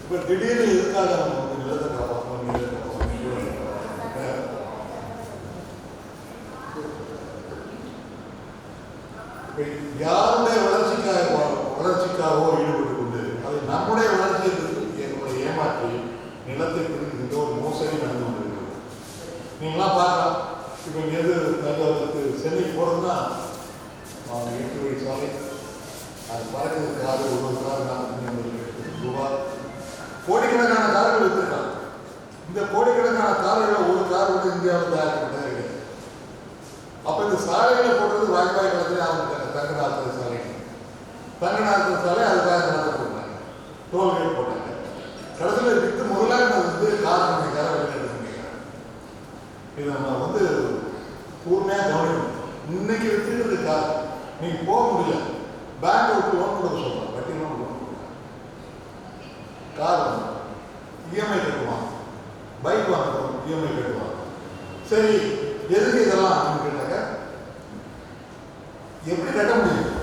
இப்போ திடீர்னு எதுக்காக நம்ம வந்து நிலத்தை காப்பாற்றணும், நீரை காப்பாற்றணும்? யாருடைய வளர்ச்சிக்காகவோ ஈடுபட்டு கொண்டு அது நம்முடைய வளர்ச்சியை ஏமாற்றி நிலத்தை பிரிக்கின்ற ஒரு மோசடி நடந்து கொண்டிருக்கிறது. நீங்களாம் பார்க்கலாம். இப்போ இங்கேருந்து தஞ்சாவூருக்கு சென்னைக்கு போகிறதுனா 8 வழி சாலை, அது பறக்கிறதுக்கு காரு, ஒவ்வொரு காரு 45 ரூபாய். கோடிக்கணக்கான கார்கள் விற்றுருக்காங்க. இந்த கோடிக்கணக்கான கார்களில் ஒரு கார் கூட இந்தியாவில் தயாரிக்கப்பட்டதே கிடையாது. அப்போ இந்த சாலைகளை போடுறது வாய்ப்பாய் காலத்தில் அவங்க தங்கநாதர் சாலை, தங்கநாதர் சாலை அதுக்காக நடத்த போட்டாங்க, டோல்கேட் போட்டாங்க. கடைசியில் விற்று முதலாக வந்து கார் பண்ணிக்கார வெளிநாட்டு பண்ணிக்கிறாங்க. இதை நம்ம வந்து பூர்மையாக கவனிக்கணும். இன்னைக்கு விற்றுக்கிறது கார் நீங்கள் போக முடியல, பேங்க் விட்டு லோன் கொடுக்க சொல்கிறாங்க, வட்டி லோன் கொடுக்க. கார் இஎம்ஐ கட்டுவான், பைக் வாங்கணும் இஎம்ஐ கட்டுவான். சரி, எதுக்கு இதெல்லாம் அப்படின்னு கேட்டாங்க, எப்படி கட்ட முடியும்?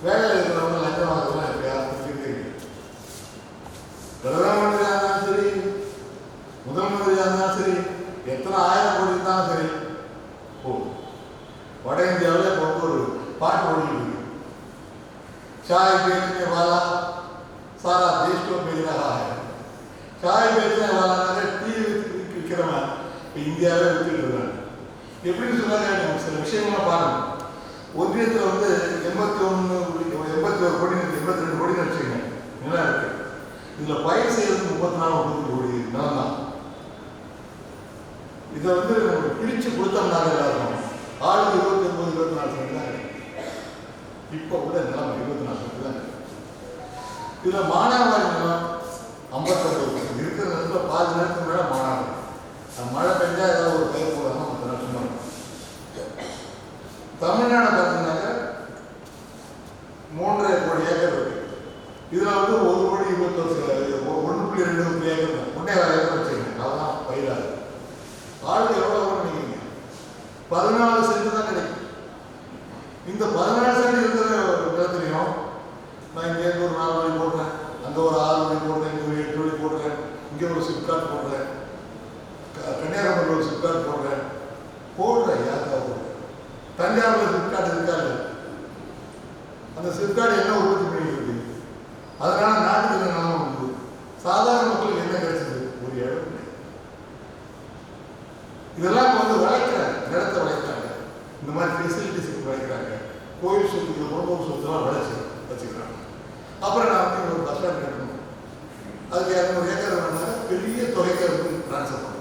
வேலையில் இருக்கிறவங்க லஞ்சம் வாங்கலாம் எப்பயாவது தெரியும். பிரதம மந்திரியாக இருந்தாலும் சரி, முதல் மந்திரியாக இருந்தாலும் சரி, எத்தனை 1000 கோடி இருந்தாலும் சரி. வட இந்தியாவில் இப்போ வந்து ஒரு பாட்டு ஓடிட்டு चाय बेचने वाला सारा देश को बेच रहा है. चाय बेचने वाला டீ விற்கிறவன் இப்போ இந்தியாவே விற்றுட்டு இருக்காங்க. எப்படின்னு சொன்னாங்க, சில விஷயங்கள்லாம் பாருங்க. ஒன்றியத்தில் வந்து 81 கோடி 82 கோடி வச்சுக்கோங்க நிலம் இருக்கு. இதில் பயிர் செய்யறது 34 கோடி நிலம் தான். இதை வந்து நம்ம பிரித்து கொடுத்தோம்னால எல்லாருக்கும் ஆளுக்கு 29 24 சென்ட் தான் கிடைக்கும். இப்போ கூட நிலம் 24 சென்ட் தான் கிடைக்கும். இதில் மானாவாரி நிலம் 59 இருக்கிற நேரத்தில் பாதி நேரத்துக்கு மேலே மானாவாரி. மழை பெஞ்சா ஏதாவது ஒரு பயிர் போடாமல் மற்ற நஷ்டமாக இருக்கும். தமிழ்நாடு பார்த்தீங்கன்னாக்க 3.5 கோடி ஏக்கர் இருக்கு. இதில் வந்து 1 கோடி 1.2 ஏக்கர் தான், 1.5 ஏக்கர் வச்சுக்கோங்க. அதெல்லாம் பயிராது. ஆளுக்கு எவ்வளோ நினைக்கிறீங்க? 14 சென்ட் தான் கிடைக்கும். இந்த 14 சென்ட் இருக்கிற நிலத்திலையும் நான் இங்கே ஒரு 4 வழி போடுறேன், அங்கே ஒரு 6 வழி போடுறேன், இங்கே ஒரு 8 வழி போடுறேன், இங்கே ஒரு சிப்காட் போடுறேன், கன்னியாகுமரி ஒரு சிப்காட் போடுறேன். யாருக்காக போடுறேன்? தஞ்சாவூர் சிப்காட் இருக்காது. அந்த சிப்காட் என்ன உற்பத்தி பண்ணிட்டு இருக்கு? அதனால நாட்டுக்கு என்ன நிலம் வந்து சாதாரண மக்களுக்கு என்ன கிடைச்சது? ஒரு இடம். இதெல்லாம் வந்து வளைக்கிறாங்க, நிலத்தை வளைக்கிறாங்க, இந்த மாதிரி ஃபெசிலிட்டிஸுக்கு வளைக்கிறாங்க. கோயில் சொத்துக்கு குடும்ப சொத்துலாம் வச்சுக்கிறாங்க. அப்புறம் நான் வந்து ஒரு பஸ் ஸ்டாண்ட் கட்டணும், அதுக்கு 200 ஏக்கர் வேணாங்க, பெரிய தொகைக்கு வந்து ட்ரான்ஸ்ஃபர் பண்ணணும்.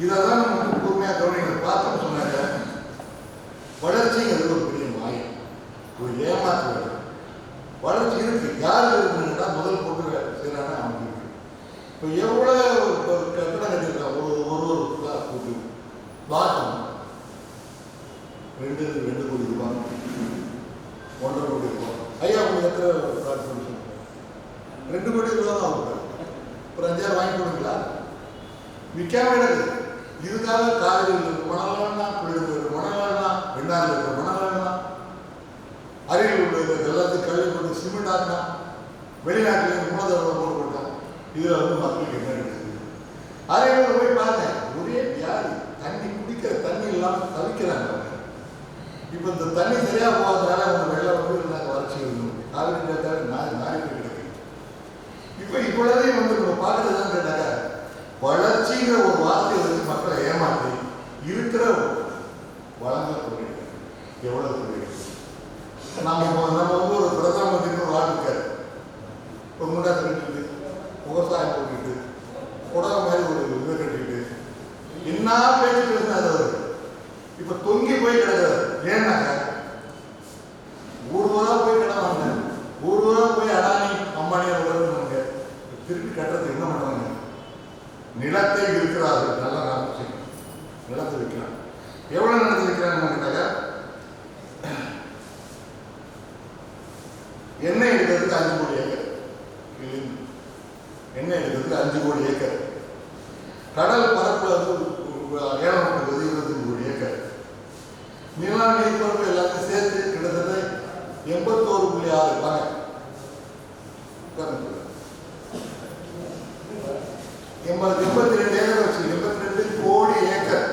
இதை தான் நம்ம வந்து பொறுமையாக கவனிங்க பார்த்தோம்னு சொன்னாங்க. வளர்ச்சிங்கிறது ஒரு பெரிய மாயம், ஒரு ஏமாற்று வேலை. வளர்ச்சி இருக்கு, யாருக்கு இருக்குன்னா முதல் போட்டு செய்யறாங்க அவங்க இருக்கு. இப்போ எவ்வளோ கட்டடம் கட்டிருக்காங்க, ஒரு போட்டு பிளாட்டும் 2 கோடி ரூபாய், 1.5 கோடி ரூபாய். ஐயா உங்களுக்கு எத்தனை பிளாட் பண்ணி சொல்லுங்க? 2 கோடி ரூபா தான் அவங்க. ஒரு 5000 வாங்கி கொடுங்களா? விற்காம இருக்கு. இதுக்காக காலையில் இருக்க மணல் வேணாம், குளிர்ந்து இருக்க மணல் வேணாம், வெண்ணாரில் இருக்கிற மணல் வேணாம், அருகில் உள்ள எல்லாத்தையும் கல்வி கொண்டு சிமெண்ட் ஆக்கினா, வெளிநாட்டில் மூலதனம் போட்டு போட்டோம். இதில் வந்து மக்களுக்கு என்ன கிடைக்குது? அருகில் போய் பாருங்க, ஒரே வியாதி, தண்ணி குடிக்கிற தண்ணி இல்லாமல் தவிக்கிறாங்க. இப்போ இந்த தண்ணி சரியாக போகாதனால அவங்க வெள்ளம் வந்து நாங்கள் வறட்சி இருந்தோம். காவிரி நாரிட்டு கிடைக்குது. இப்போ இவ்வளோதையும் வந்து நம்ம பார்க்கறதுதான் கேட்டாங்க, வளர்ச்சிங்கிற ஒரு வார்த்தையை வச்சு மக்களை ஏமாற்றி இருக்கிற வளங்கள் குறையுது. எவ்வளவு குறையுது? நம்ம வந்து ஒரு பிரதம மந்திரின்னு ஒரு ஆள் இருக்காரு, ஒரு முண்டா கட்டிட்டு விவசாயம் போட்டுட்டு புடவை மாதிரி ஒரு இதை கட்டிட்டு என்ன பேச்சு பேசினாரு அவர். இப்போ தொங்கி போய் கிடக்கிறார். ஏன்னாக்க ஊர்வா போய் கிட வாங்க, ஊர்வா போய் அடானி அம்பானியா உலகம் திருப்பி கட்டுறதுக்கு என்ன பண்ணுவாங்க? நிலத்தை விற்கிறார்கள். நல்லா ஆரம்பிச்சு நிலத்தை விற்கிறாங்க. எவ்வளோ நிலத்தை விற்கிறாங்கன்னு கேட்டாக்க, எண்ணெய் எடுக்கிறதுக்கு 5 கோடி ஏக்கர், எண்ணெய் எடுக்கிறதுக்கு 5 கோடி ஏக்கர், கடல் பரப்புல வந்து 725 கோடி ஏக்கர், நிலம் நீர்ப்பரப்பு எல்லாத்தையும் சேர்த்து கிட்டத்தட்ட 81.6 பாங்க. 82 ஏக்கர் வச்சு 82 கோடி ஏக்கர்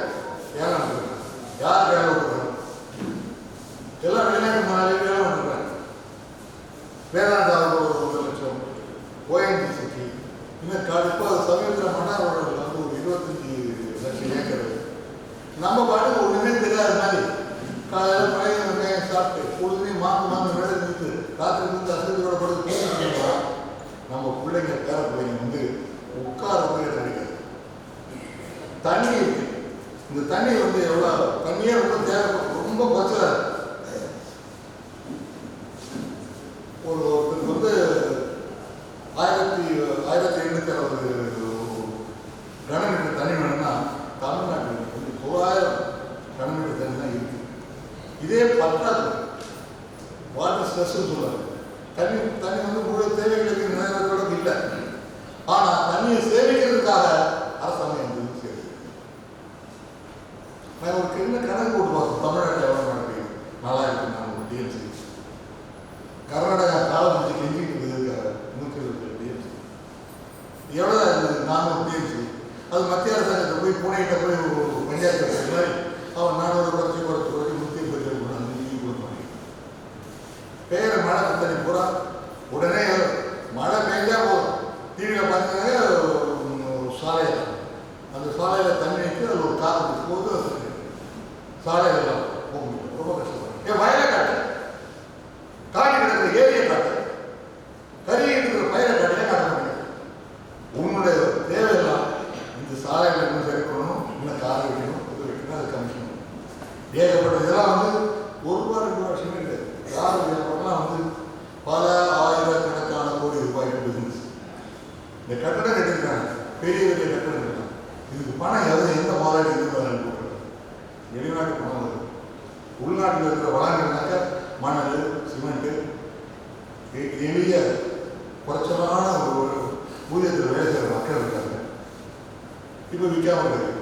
ஏலம் விட்டுருக்காங்க. யார் ஏலம் விட்டுருக்காங்க? எல்லாம் வெளிநாட்டு முதலாளி ஏலம் விட்டுருக்காங்க. வேதாந்தாவுக்கு ஒரு 1 லட்சம், ஓஎன்ஜிசிக்கு இன்னும் இப்போ சமீபத்தில் மன்னாரோட வந்து ஒரு 25 லட்சம் ஏக்கர். நம்ம பாட்டுக்கு ஒன்றுமே தெரியாத மாதிரி காலையில் பழைய வெங்காயம் சாப்பிட்டு பொழுதுமே மாங்கு வேலை நிறுத்து ராத்திரி வந்து அசதியோட படுத்து நம்ம பிள்ளைங்க பேர பிள்ளைங்க வந்து உட்கார போய் கிடைக்காது. தண்ணி இருக்கு. இந்த தண்ணி வந்து எவ்வளோ தண்ணியே ரொம்ப தேவை, ரொம்ப குறைச்சலா இருக்கு. ஒருத்தருக்கு வந்து 1860 கனமீட்டர் தண்ணி வேணும்னா தமிழ்நாட்டில் வந்து 9,000 கனமீட்டர் தண்ணி தான் இருக்கு. இதே பத்தாது. வாட்டர் ஸ்ட்ரெஸ் சொல்லுவாங்க. தண்ணி வந்து முழு தேவைகளுக்கு நிறைவேறதுக்கு இல்லை. ஆனால் தண்ணியை சேமிக்கிறதுக்காக அரசாங்கம் எங்களுக்கு சேருது. நான் ஒரு சின்ன கணக்கு போட்டு பார்த்தோம். தமிழ்நாட்டில் எவ்வளோ நடக்குது? 4,400 டிஎம்சி. கர்நாடகா காலமஞ்சி கெஞ்சிட்டு இருக்காங்க 127 டிஎம்சி. எவ்வளோ இருந்தது? 400 டிஎம்சி. அது மத்திய அரசாங்கத்தை போய் பூனைகிட்ட போய் ஒரு பஞ்சாயத்து மாதிரி அவன் 400 குறைச்சி 150 கொடுப்பாங்க. பேர மழை தண்ணி பூரா உடனே மழை பெய்ஞ்சா போதும். டிவியில் பார்த்தீங்கன்னா சாலையில் அந்த சாலையில் தண்ணி வைத்து அது ஒரு காற்று போது சாலையெல்லாம் போக முடியும். ரொம்ப கஷ்டப்படும். என் வயலை காட்டு, காட்டி கிடக்கிற ஏரியை காட்டு, கருகிட்டு இருக்கிற பயிரை காட்டியே காட்ட முடியும். உன்னுடைய தேவையெல்லாம் இந்த சாலைகளை இன்னும் சரி பண்ணணும், இன்னும் கார் வைக்கணும், இது வைக்கணும், அது கமிஷன் ஏகப்பட்ட இதெல்லாம் வந்து 1 ரூபா 2 வருஷமே கிடையாது. யார் ஏற்படலாம் வந்து பல ஆயிரக்கணக்கான கோடி ரூபாய்க்கு பிசினஸ். இந்த கட்டடம் கட்டிருக்காங்க, பெரிய பெரிய கட்டடம் கட்டலாம். இதுக்கு பணம் எந்த முதலாளி போடுறாங்க? வெளிநாட்டு பணம் வருது. உள்நாட்டில் இருக்கிற வளங்கள்னாக்க மணல், சிமெண்ட்டு, எளிய குறைச்சலான ஒரு ஊதியத்தில் வேலை செய்கிற மக்கள் இருக்காங்க. இப்போ விற்காம இருக்கு.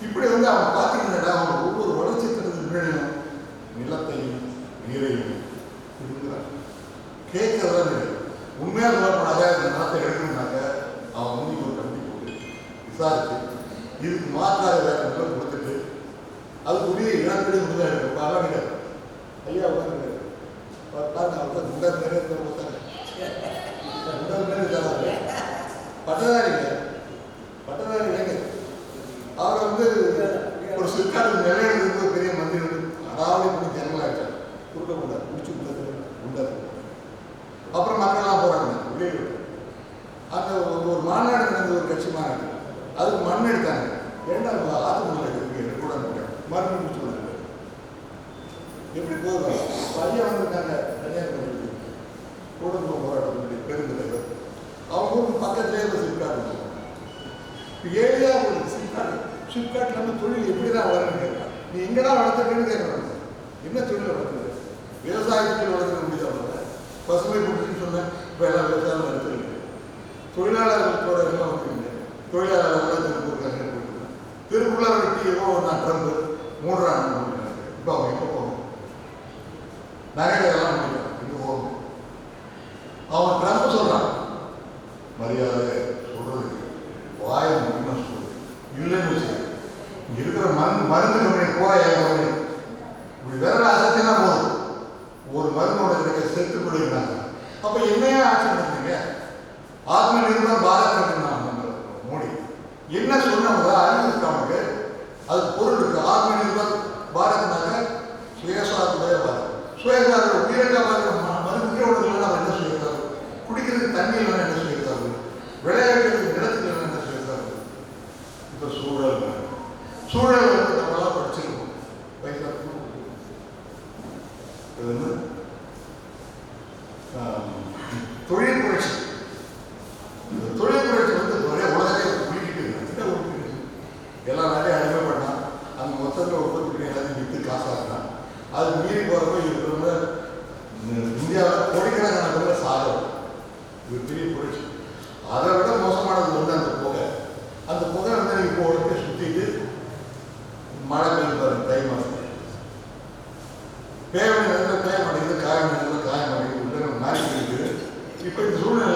இப்படி வந்து அவங்க பார்த்தீங்கன்னா அவங்க ஒவ்வொரு வளர்ச்சி திட்டத்துக்கு முன்னாடியும் நிலத்தையும் நீரையும் இருக்கிறாங்க. கேட்கறதா இல்லை. உண்மையாக சொல்லப்படாத இந்த நிலத்தை எடுக்கணும்னாக்க அவன் வந்து ஒரு கமிட்டி போட்டு விசாரிச்சு இதுக்கு மாற்றாக வேற நிலம் கொடுத்துட்டு அதுக்குரிய இனப்படி முதல் எடுக்கும். அதெல்லாம் கிடையாது. ஐயா உட்காந்து பாருங்க, அவர் உடல் நிறைய கொடுத்தாங்க. உடல் நிறைய தராங்க. பட்டதாரி இல்லைங்க. அவர் வந்து ஒரு சிற்காடு நிலையிலிருந்து பெரிய மந்திரி அதாவது இப்படி ஜனங்களாச்சார் கொடுக்கக்கூடாது, முடிச்சு உண்டாது. அப்புறம் மக்கள்லாம் போறாங்க வெளியே. அங்கே ஒரு மாநாடு நடந்த ஒரு கட்சி மாநாடு, அதுக்கு மண் எடுத்தாங்க. 2 ஆத்துமலை எடுத்து கூட மருந்து முடிச்சு விடுறாங்க. எப்படி போதும் பையன் வந்திருக்காங்க கன்னியாகுமரி கூட போராட்டம் பெருந்தலைவர். அவங்க ஊருக்கு பக்கத்துலேயே ஒரு சிற்காடு. இப்போ ஏரியா ஒரு சிப்காட் நம்ம தொழில் எப்படி தான் வளருன்னு கேட்கலாம். நீ எங்கடா வளர்த்துருக்கேன்னு கேட்கணும். என்ன தொழில் வளர்த்துரு? விவசாயத்தில் வளர்த்துக்க முடியாது. பசுமை புரட்சின்னு சொன்னேன். இப்போ எல்லாம் விவசாயம் நடத்துருக்கு. தொழிலாளர்களோட எல்லாம் வந்துருங்க. தொழிலாளர்கள் திருப்பூர்காங்க போயிட்டு திருப்பூர்ல வெட்டி ஏதோ நான் ட்ரம்ப் 3 ஆண்டு போட்டுருக்காங்க. இப்போ அவங்க எங்கே போகணும்? நகைகளெல்லாம் முடியும். எங்கே போகணும்? அவன் ட்ரம்ப் சொல்கிறான் மரியாதை சொல்றது வாய முக்கியமாக சொல்றது இல்லைன்னு வச்சு இருக்கிற மருந்து கம்பெனி போக ஏன் இப்படி வேற அசத்தினா போதும். ஒரு மருந்தோட கிடைக்க செத்து கொடுக்கிறாங்க. அப்போ என்னையா ஆட்சி பண்ணுறீங்க? ஆத்ம நிர்பர் பாரத் மோடி என்ன சொன்னவங்க அறிவிச்சிருக்காங்க. அது பொருள் இருக்கு. ஆத்ம நிர்பர் பாரத்னாக்க சுயசார்புடைய பாரத். சுயசார்பு உயிரிழக்க மருந்து உடல் நம்ம என்ன சொல்லியிருக்காரு? குடிக்கிறதுக்கு தண்ணி இல்லைன்னா என்ன சொல்லியிருக்காரு? விளையாட்டுறதுக்கு நிலத்துக்கு என்ன சொல்லியிருக்காரு? இப்போ சூழல் வந்து நம்மளாம் படிச்சிருக்கோம். இது வந்து தொழில் புரட்சி. இந்த தொழில் புரட்சி வந்து ஒரே உலகத்தை பிடிக்கிட்டு எல்லாம் நிறைய அடிமைப்பட்டான். அந்த மொத்தத்தில் உற்பத்தி பண்ணி எல்லாத்தையும் விற்று காசாகிறான். அது மீறி போகிறப்ப இருக்கிறவங்க இந்தியாவில் கோடிக்கணக்கான பேர் சாகும். இது பெரிய புரட்சி. அதை விட மோசமானது வந்து அந்த புகை. அந்த புகை வந்து இப்போ உடனே சுற்றிட்டு மழை பெய்யும் பாருங்க. தை மாதம் பேய் நேரத்தில் பேய மாட்டேங்குது, காய நேரத்தில் காய மாட்டேங்குது, மாறி இருக்குது. இப்போ இந்த சூழ்நிலை